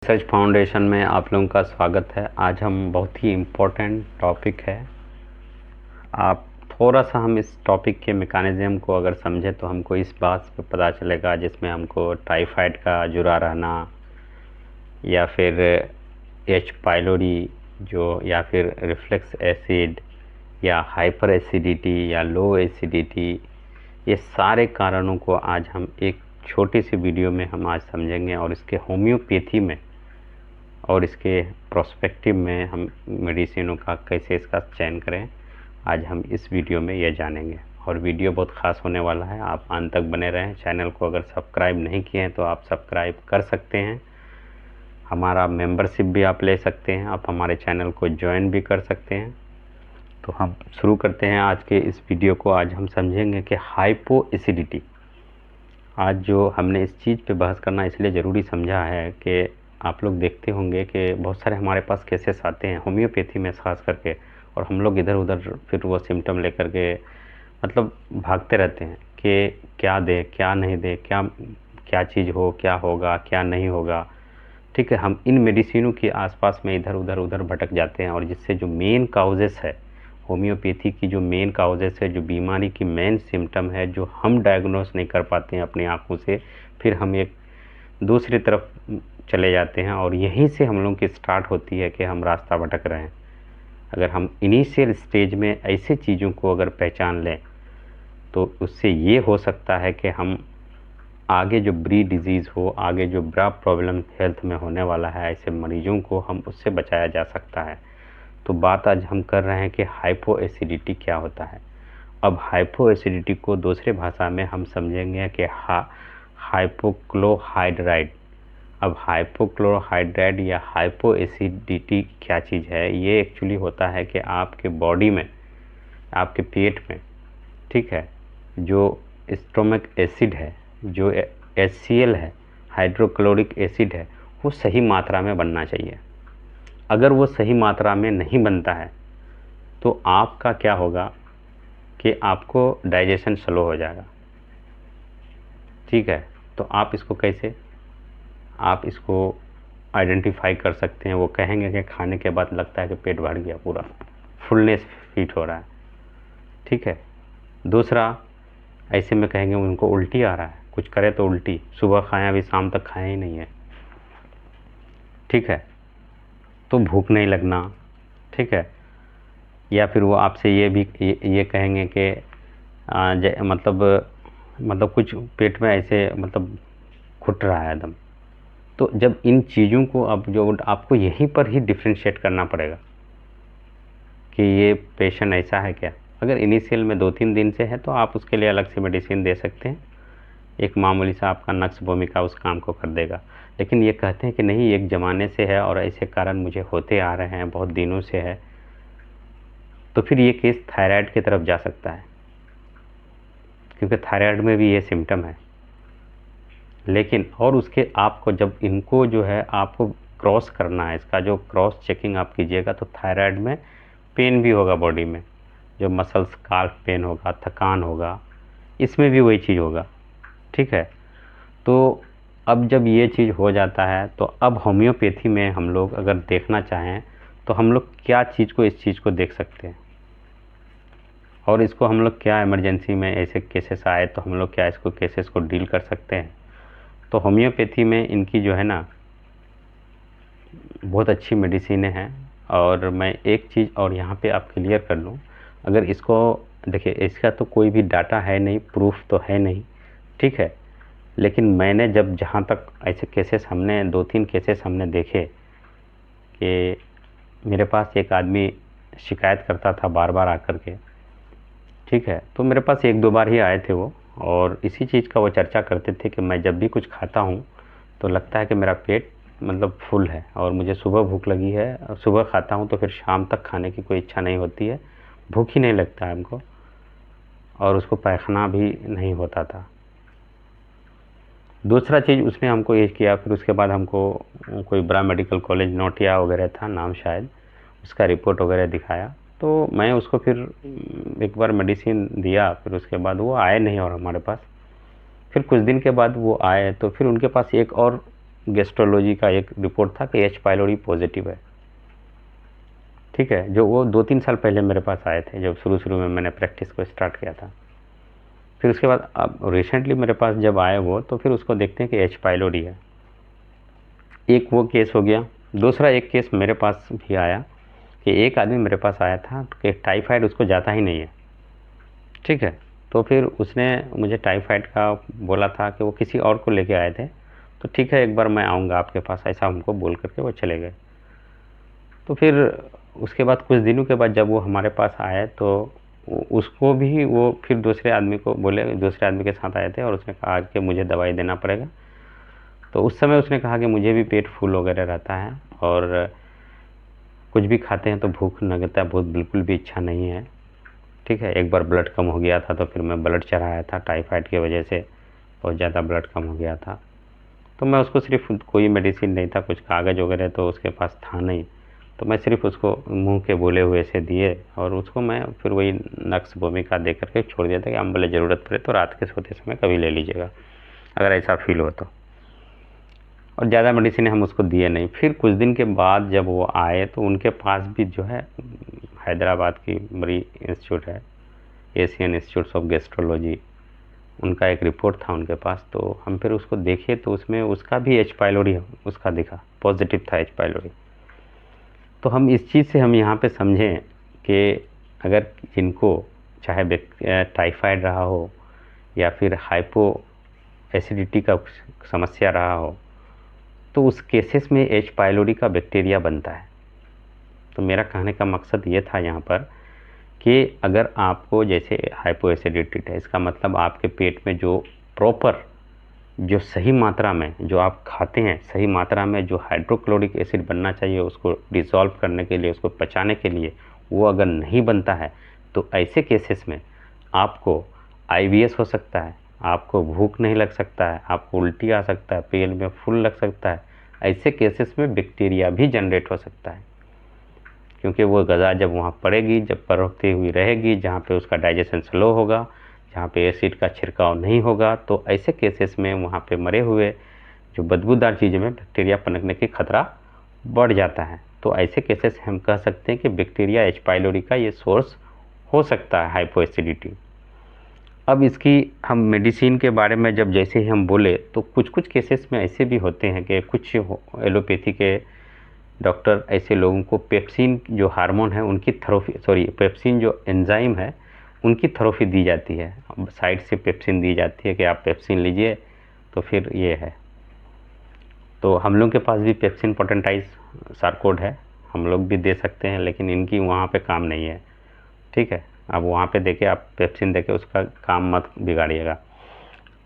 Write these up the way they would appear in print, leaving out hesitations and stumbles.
Research foundation में आप लोगों का स्वागत है। आज हम बहुत ही इम्पोर्टेंट टॉपिक है। आप थोड़ा सा हम इस टॉपिक के मैकेनिज़्म को अगर समझें तो हमको इस बात पे पता चलेगा, जिसमें हमको टाइफाइड का जुड़ा रहना या फिर एच पाइलोरी जो या फिर रिफ्लेक्स एसिड या हाइपर एसिडिटी या लो एसिडिटी, ये सारे कारणों को आज हम एक छोटी सी वीडियो में हम आज समझेंगे और इसके होम्योपैथी में और इसके प्रोस्पेक्टिव में हम मेडिसिनों का कैसे इसका चयन करें, आज हम इस वीडियो में ये जानेंगे। और वीडियो बहुत ख़ास होने वाला है, आप अंत तक बने रहें। चैनल को अगर सब्सक्राइब नहीं किए हैं तो आप सब्सक्राइब कर सकते हैं, हमारा मेंबरशिप भी आप ले सकते हैं, आप हमारे चैनल को ज्वाइन भी कर सकते हैं। तो हम शुरू करते हैं आज के इस वीडियो को। आज हम समझेंगे कि हाइपो एसिडिटी, आज जो हमने इस चीज़ पे बहस करना इसलिए ज़रूरी समझा है कि आप लोग देखते होंगे कि बहुत सारे हमारे पास केसेस आते हैं होम्योपैथी में ख़ास करके, और हम लोग इधर उधर फिर वो सिम्टम लेकर के मतलब भागते रहते हैं कि क्या दे क्या नहीं दे, क्या क्या चीज़ हो, क्या होगा क्या नहीं होगा। ठीक है, हम इन मेडिसिनों के आसपास में इधर उधर भटक जाते हैं, और जिससे जो मेन काउजेस है होम्योपैथी की, जो मेन काउजेस है, जो बीमारी की मेन सिम्टम है, जो हम डायग्नोस नहीं कर पाते हैं अपनी आँखों से, फिर हम एक दूसरी तरफ चले जाते हैं और यहीं से हम लोग की स्टार्ट होती है कि हम रास्ता भटक रहे हैं। अगर हम इनिशियल स्टेज में ऐसे चीज़ों को अगर पहचान लें तो उससे ये हो सकता है कि हम आगे जो बड़ी डिज़ीज़ हो, आगे जो बड़ा प्रॉब्लम हेल्थ में होने वाला है, ऐसे मरीजों को हम उससे बचाया जा सकता है। तो बात आज हम कर रहे हैं कि हाइपो एसिडिटी क्या होता है। अब हाइपो एसिडिटी को दूसरे भाषा में हम समझेंगे कि हाइपोक्लोराइड। अब हाइपोक्लोराइड या हाइपो एसिडिटी क्या चीज़ है, ये एक्चुअली होता है कि आपके बॉडी में, आपके पेट में, ठीक है, जो स्टोमक एसिड है, जो HCl है, हाइड्रोक्लोरिक एसिड है, वो सही मात्रा में बनना चाहिए। अगर वो सही मात्रा में नहीं बनता है तो आपका क्या होगा कि आपको डाइजेशन स्लो हो जाएगा। ठीक है, तो आप इसको कैसे आप इसको आइडेंटिफाई कर सकते हैं। वो कहेंगे कि खाने के बाद लगता है कि पेट भर गया, पूरा फुलनेस फील हो रहा है। ठीक है, दूसरा, ऐसे में कहेंगे उनको उल्टी आ रहा है, कुछ करे तो उल्टी, सुबह खाएं अभी शाम तक खाया ही नहीं है। ठीक है, तो भूख नहीं लगना। ठीक है, या फिर वो आपसे ये कहेंगे कि मतलब कुछ पेट में ऐसे मतलब घुट रहा है एकदम। तो जब इन चीज़ों को अब जो आपको यहीं पर ही डिफ्रेंशिएट करना पड़ेगा कि ये पेशेंट ऐसा है क्या। अगर इनिशियल में 2-3 दिन से है तो आप उसके लिए अलग से मेडिसिन दे सकते हैं, एक मामूली सा आपका नक्स भूमिका उस काम को कर देगा। लेकिन ये कहते हैं कि नहीं, एक ज़माने से है और ऐसे कारण मुझे होते आ रहे हैं, बहुत दिनों से है, तो फिर ये केस थायराइड की तरफ जा सकता है, क्योंकि थायराइड में भी ये सिम्टम है। लेकिन और उसके आपको जब इनको जो है आपको क्रॉस करना है, इसका जो क्रॉस चेकिंग आप कीजिएगा, तो थायराइड में पेन भी होगा बॉडी में, जो मसल्स काल्फ पेन होगा, थकान होगा, इसमें भी वही चीज़ होगा। ठीक है, तो अब जब ये चीज़ हो जाता है तो अब होम्योपैथी में हम लोग अगर देखना चाहें तो हम लोग क्या चीज़ को, इस चीज़ को देख सकते हैं, और इसको हम लोग क्या इमरजेंसी में ऐसे केसेस आए तो हम लोग क्या इसको केसेस को डील कर सकते हैं। तो होम्योपैथी में इनकी जो है ना बहुत अच्छी मेडिसिनें हैं। और मैं एक चीज़ और यहाँ पे आप क्लियर कर लूँ, अगर इसको देखिए, इसका तो कोई भी डाटा है नहीं, प्रूफ तो है नहीं, ठीक है, लेकिन मैंने जब जहाँ तक ऐसे केसेस हमने 2-3 केसेस हमने देखे कि मेरे पास एक आदमी शिकायत करता था बार बार आकर के। ठीक है, तो मेरे पास 1-2 बार ही आए थे वो, और इसी चीज़ का वो चर्चा करते थे कि मैं जब भी कुछ खाता हूँ तो लगता है कि मेरा पेट मतलब फुल है, और मुझे सुबह भूख लगी है, और सुबह खाता हूँ तो फिर शाम तक खाने की कोई इच्छा नहीं होती है, भूख ही नहीं लगता है हमको, और उसको पैखाना भी नहीं होता था। दूसरा चीज़ उसने हमको ये किया, फिर उसके बाद हमको कोई बड़ा मेडिकल कॉलेज नोटिया वगैरह था नाम शायद, उसका रिपोर्ट वगैरह दिखाया, तो मैं उसको फिर एक बार मेडिसिन दिया, फिर उसके बाद वो आए नहीं और हमारे पास। फिर कुछ दिन के बाद वो आए तो फिर उनके पास एक और गैस्ट्रोलॉजी का एक रिपोर्ट था कि एच पाइलोरी पॉजिटिव है, ठीक है, जो वो 2-3 साल पहले मेरे पास आए थे जब शुरू में मैंने प्रैक्टिस को स्टार्ट किया था। फिर उसके बाद अब रिसेंटली मेरे पास जब आए वो, तो फिर उसको देखते हैं कि एच पाइलोरी है। एक वो केस हो गया। दूसरा एक केस मेरे पास भी आया कि एक आदमी मेरे पास आया था कि टाइफाइड उसको जाता ही नहीं है, ठीक है। तो फिर उसने मुझे टाइफाइड का बोला था कि वो किसी और को लेके आए थे, तो ठीक है एक बार मैं आऊँगा आपके पास, ऐसा हमको बोल करके वो चले गए। तो फिर उसके बाद कुछ दिनों के बाद जब वो हमारे पास आए तो उसको भी वो फिर दूसरे आदमी को बोले, दूसरे आदमी के साथ आए थे और उसने कहा कि मुझे दवाई देना पड़ेगा। तो उस समय उसने कहा कि मुझे भी पेट फूल वगैरह रहता है और कुछ भी खाते हैं तो भूख लगता है, बहुत बिल्कुल भी इच्छा नहीं है, ठीक है। एक बार ब्लड कम हो गया था तो फिर मैं ब्लड चढ़ाया था, टाइफाइड की वजह से बहुत ज़्यादा ब्लड कम हो गया था। तो मैं उसको सिर्फ, कोई मेडिसिन नहीं था, कुछ कागज़ वगैरह तो उसके पास था नहीं, तो मैं सिर्फ उसको मुंह के बोले हुए से दिए और उसको मैं फिर वही नक्स भूमिका दे करके छोड़ दिया था कि हम बोले ज़रूरत पड़े तो रात के सोते समय कभी ले लीजिएगा अगर ऐसा फील हो तो। और ज़्यादा मेडिसिन हम उसको दिए नहीं। फिर कुछ दिन के बाद जब वो आए तो उनके पास भी जो है हैदराबाद की बड़ी इंस्टीट्यूट है, एशियन इंस्टीट्यूट ऑफ गैस्ट्रोलॉजी, उनका एक रिपोर्ट था उनके पास। तो हम फिर उसको देखे तो उसमें उसका भी एच पाइलोरी उसका दिखा, पॉजिटिव था एच पाइलोरी। तो हम इस चीज़ से हम यहाँ पे समझें कि अगर जिनको चाहे टाइफाइड रहा हो या फिर हाइपो एसिडिटी का समस्या रहा हो, तो उस केसेस में एच पाइलोरी का बैक्टीरिया बनता है। तो मेरा कहने का मकसद ये था यहाँ पर कि अगर आपको जैसे हाइपो एसिडिटी है, इसका मतलब आपके पेट में जो प्रॉपर, जो सही मात्रा में जो आप खाते हैं, सही मात्रा में जो हाइड्रोक्लोरिक एसिड बनना चाहिए उसको डिसॉल्व करने के लिए, उसको पचाने के लिए, वो अगर नहीं बनता है तो ऐसे केसेस में आपको आईबीएस हो सकता है, आपको भूख नहीं लग सकता है, आपको उल्टी आ सकता है, पेट में फूल लग सकता है। ऐसे केसेस में बैक्टीरिया भी जनरेट हो सकता है, क्योंकि वो ग़िज़ा जब वहाँ पड़ेगी, जब परोसती हुई रहेगी, जहाँ पे उसका डाइजेशन स्लो होगा, जहाँ पे एसिड का छिड़काव नहीं होगा, तो ऐसे केसेस में वहाँ पे मरे हुए जो बदबूदार चीज़ों में बैक्टीरिया पनपने की खतरा बढ़ जाता है। तो ऐसे केसेस हम कह सकते हैं कि बैक्टीरिया एच पाइलोरी का ये सोर्स हो सकता है, हाइपो एसिडिटी। अब इसकी हम मेडिसिन के बारे में जब जैसे ही हम बोले तो कुछ केसेस में ऐसे भी होते हैं कि कुछ एलोपैथी के डॉक्टर ऐसे लोगों को पेप्सिन जो हार्मोन है उनकी थेरेपी, पेप्सिन जो एंजाइम है उनकी थेरेपी दी जाती है, साइड से पेप्सिन दी जाती है कि आप पेप्सिन लीजिए। तो फिर ये है, तो हम लोग के पास भी पेप्सिन पोटेंटाइज सार्कोड है, हम लोग भी दे सकते हैं, लेकिन इनकी वहाँ पे काम नहीं है, ठीक है। अब वहाँ पे देखे आप पेप्सिन देके उसका काम मत बिगाड़िएगा।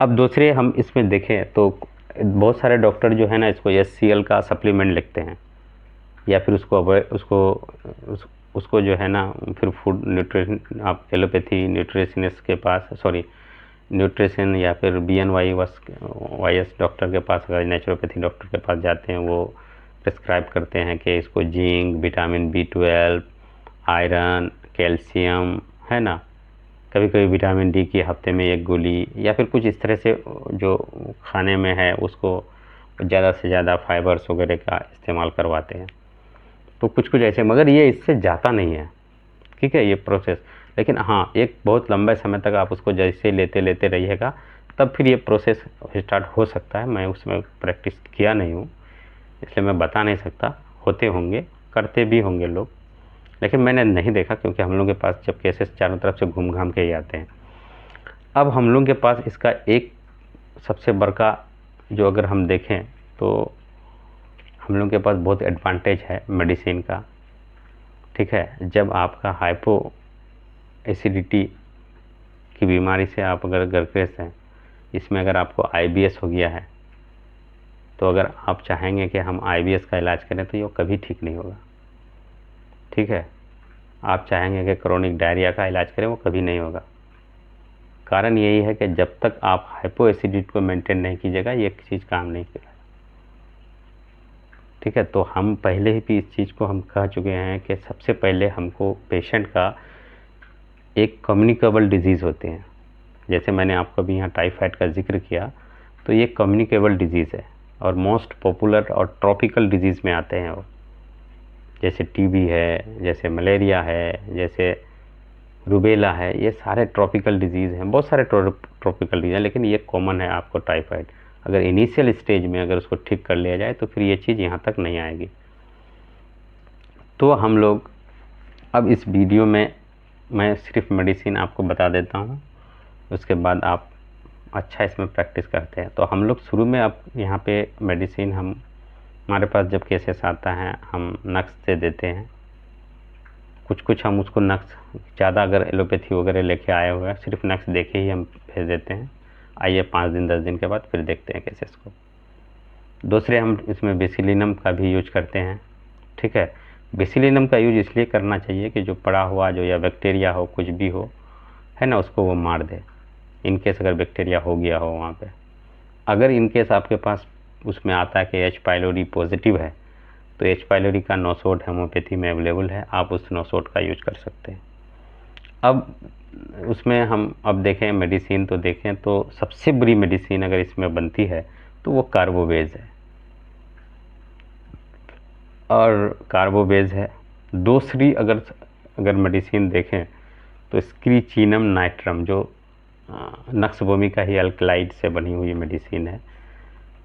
अब दूसरे हम इसमें देखें तो बहुत सारे डॉक्टर जो है ना इसको HCl का सप्लीमेंट लिखते हैं, या फिर उसको जो है ना फिर फूड न्यूट्रिशन, आप एलोपैथी न्यूट्रिशनिस्ट के पास, सॉरी न्यूट्रिशन या फिर BNYS डॉक्टर के पास, अगर नेचुरोपैथी डॉक्टर के पास जाते हैं वो प्रिस्क्राइब करते हैं कि इसको zinc, vitamin B12, iron, calcium, है ना, कभी कभी विटामिन D की हफ्ते में 1 गोली, या फिर कुछ इस तरह से जो खाने में है उसको ज़्यादा से ज़्यादा फाइबर्स वगैरह का इस्तेमाल करवाते हैं। तो कुछ ऐसे, मगर ये इससे जाता नहीं है, ठीक है, ये प्रोसेस। लेकिन हाँ, एक बहुत लंबे समय तक आप उसको जैसे लेते लेते रहिएगा तब फिर ये प्रोसेस स्टार्ट हो सकता है। मैं उसमें प्रैक्टिस किया नहीं हूँ इसलिए मैं बता नहीं सकता, होते होंगे, करते भी होंगे लोग, लेकिन मैंने नहीं देखा, क्योंकि हम लोग के पास जब केसेस चारों तरफ से घूम घाम के ही आते हैं। अब हम लोग के पास इसका एक सबसे बड़का जो अगर हम देखें तो हम लोग के पास बहुत एडवांटेज है मेडिसिन का, ठीक है। जब आपका हाइपो एसिडिटी की बीमारी से आप अगर ग्रस्त हैं, इसमें अगर आपको IBS हो गया है, तो अगर आप चाहेंगे कि हम IBS का इलाज करें तो ये कभी ठीक नहीं होगा, ठीक है। आप चाहेंगे कि क्रोनिक डायरिया का इलाज करें, वो कभी नहीं होगा। कारण यही है कि जब तक आप हाइपो एसिडिटी को मेंटेन नहीं कीजिएगा ये चीज़ काम नहीं करेगा, ठीक है। तो हम पहले ही भी इस चीज़ को हम कह चुके हैं कि सबसे पहले हमको पेशेंट का एक कम्युनिकेबल डिजीज़ होते हैं, जैसे मैंने आपको अभी यहाँ टाइफाइड का जिक्र किया, तो ये कम्युनिकेबल डिजीज़ है, और मोस्ट पॉपुलर और ट्रॉपिकल डिजीज़ में आते हैं वो, जैसे टीबी है, जैसे मलेरिया है, जैसे रूबेला है, ये सारे ट्रॉपिकल डिजीज़ हैं। बहुत सारे ट्रॉपिकल डिजीज़ हैं, लेकिन ये कॉमन है आपको टाइफाइड। अगर इनिशियल स्टेज में अगर उसको ठीक कर लिया जाए तो फिर ये चीज़ यहाँ तक नहीं आएगी। तो हम लोग अब इस वीडियो में मैं सिर्फ मेडिसिन आपको बता देता हूँ, उसके बाद आप अच्छा इसमें प्रैक्टिस करते हैं। तो हम लोग शुरू में अब यहाँ पे मेडिसिन हमारे पास जब केसेस आता है हम नक्स से देते हैं। कुछ कुछ हम उसको नक्स ज़्यादा अगर एलोपैथी वगैरह लेके आए हुए हैं, सिर्फ नक्स दे के ही हम भेज देते हैं, आइए 5 दिन 10 दिन के बाद फिर देखते हैं केसेस को। दूसरे हम इसमें बेसिलिनम का भी यूज करते हैं। ठीक है, बेसिलिनम का यूज इसलिए करना चाहिए कि जो पड़ा हुआ जो या बैक्टीरिया हो कुछ भी हो है ना, उसको वो मार दे, इनकेस अगर बैक्टीरिया हो गया हो वहाँ पे। अगर इनकेस आपके पास उसमें आता है कि एच पाइलोरी पॉजिटिव है, तो एच पाइलोरी का नोसोड होम्योपैथी में अवेलेबल है, आप उस नोसोड का यूज कर सकते हैं। अब उसमें हम अब देखें मेडिसिन, तो देखें तो सबसे बुरी मेडिसिन अगर इसमें बनती है तो वो कार्बोवेज है, और कार्बोवेज है। दूसरी अगर मेडिसिन देखें तो स्क्रीचीनम नाइट्रम, जो नक्स भूमिका ही अल्कलाइड से बनी हुई मेडिसिन है।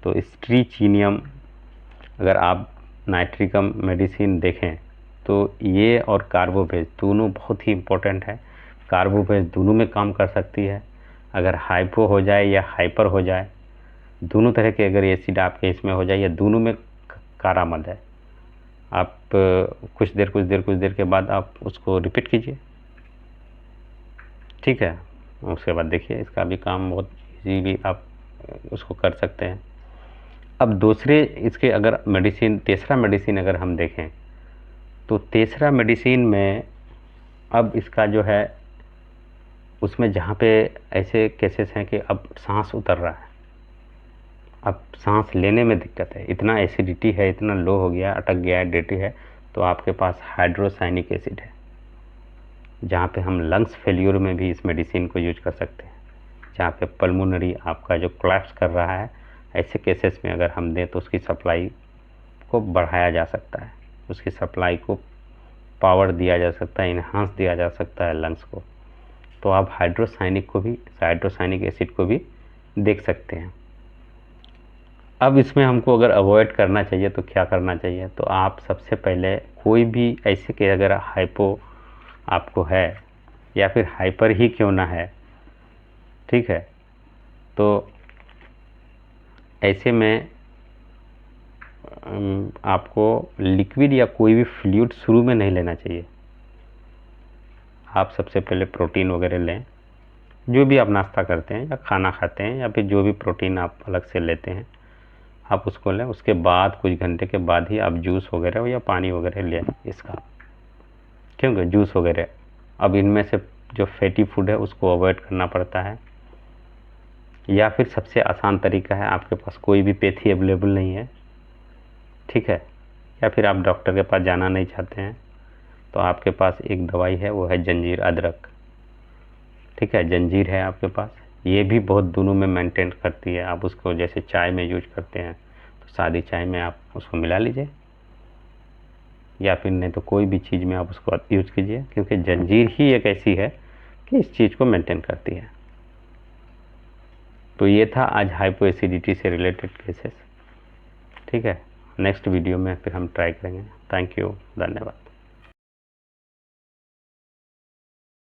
तो स्ट्रीचीनियम, अगर आप नाइट्रिकम मेडिसिन देखें तो ये और कार्बोवेज दोनों बहुत ही इम्पोर्टेंट है। कार्बोवेज दोनों में काम कर सकती है। अगर हाइपो हो जाए या हाइपर हो जाए, दोनों तरह के अगर एसिड आपके इसमें हो जाए, या दोनों में कारआमद है। आप कुछ देर के बाद आप उसको रिपीट कीजिए, ठीक है। उसके बाद देखिए इसका भी काम बहुत इजीली आप उसको कर सकते हैं। अब दूसरे इसके अगर मेडिसिन, तीसरा मेडिसिन अगर हम देखें तो तीसरा मेडिसिन में अब इसका जो है उसमें जहाँ पे ऐसे केसेस हैं कि अब सांस उतर रहा है, अब सांस लेने में दिक्कत है, इतना एसिडिटी है, इतना लो हो गया, अटक गया है, डेटी है, तो आपके पास हाइड्रोसाइनिक एसिड है, जहाँ पे हम लंग्स फेल्यूर में भी इस मेडिसिन को यूज कर सकते हैं। जहाँ पे पल्मोनरी आपका जो कोलैप्स कर रहा है, ऐसे केसेस में अगर हम दें तो उसकी सप्लाई को बढ़ाया जा सकता है, उसकी सप्लाई को पावर दिया जा सकता है, इन्हांस दिया जा सकता है लंग्स को। तो आप हाइड्रोसाइनिक एसिड को भी देख सकते हैं। अब इसमें हमको अगर अवॉइड करना चाहिए तो क्या करना चाहिए, तो आप सबसे पहले कोई भी ऐसे के अगर हाइपो आपको है या फिर हाइपर ही क्यों ना है, ठीक है, तो ऐसे में आपको लिक्विड या कोई भी फ्लूइड शुरू में नहीं लेना चाहिए। आप सबसे पहले प्रोटीन वगैरह लें, जो भी आप नाश्ता करते हैं या खाना खाते हैं या फिर जो भी प्रोटीन आप अलग से लेते हैं आप उसको लें। उसके बाद कुछ घंटे के बाद ही आप जूस वगैरह या पानी वगैरह लें इसका, क्योंकि जूस वगैरह अब इनमें से जो फैटी फूड है उसको अवॉइड करना पड़ता है। या फिर सबसे आसान तरीका है, आपके पास कोई भी पैथी अवेलेबल नहीं है, ठीक है, या फिर आप डॉक्टर के पास जाना नहीं चाहते हैं, तो आपके पास एक दवाई है, वो है जंजीर अदरक, ठीक है, जंजीर है आपके पास, ये भी बहुत दोनों में मेंटेन करती है। आप उसको जैसे चाय में यूज करते हैं तो सादी चाय में आप उसको मिला लीजिए, या फिर नहीं तो कोई भी चीज़ में आप उसको यूज कीजिए, क्योंकि जंजीर ही एक ऐसी है कि इस चीज़ को मेंटेन करती है। तो ये था आज हाइपो एसिडिटी से रिलेटेड केसेस, ठीक है। नेक्स्ट वीडियो में फिर हम ट्राई करेंगे। थैंक यू, धन्यवाद।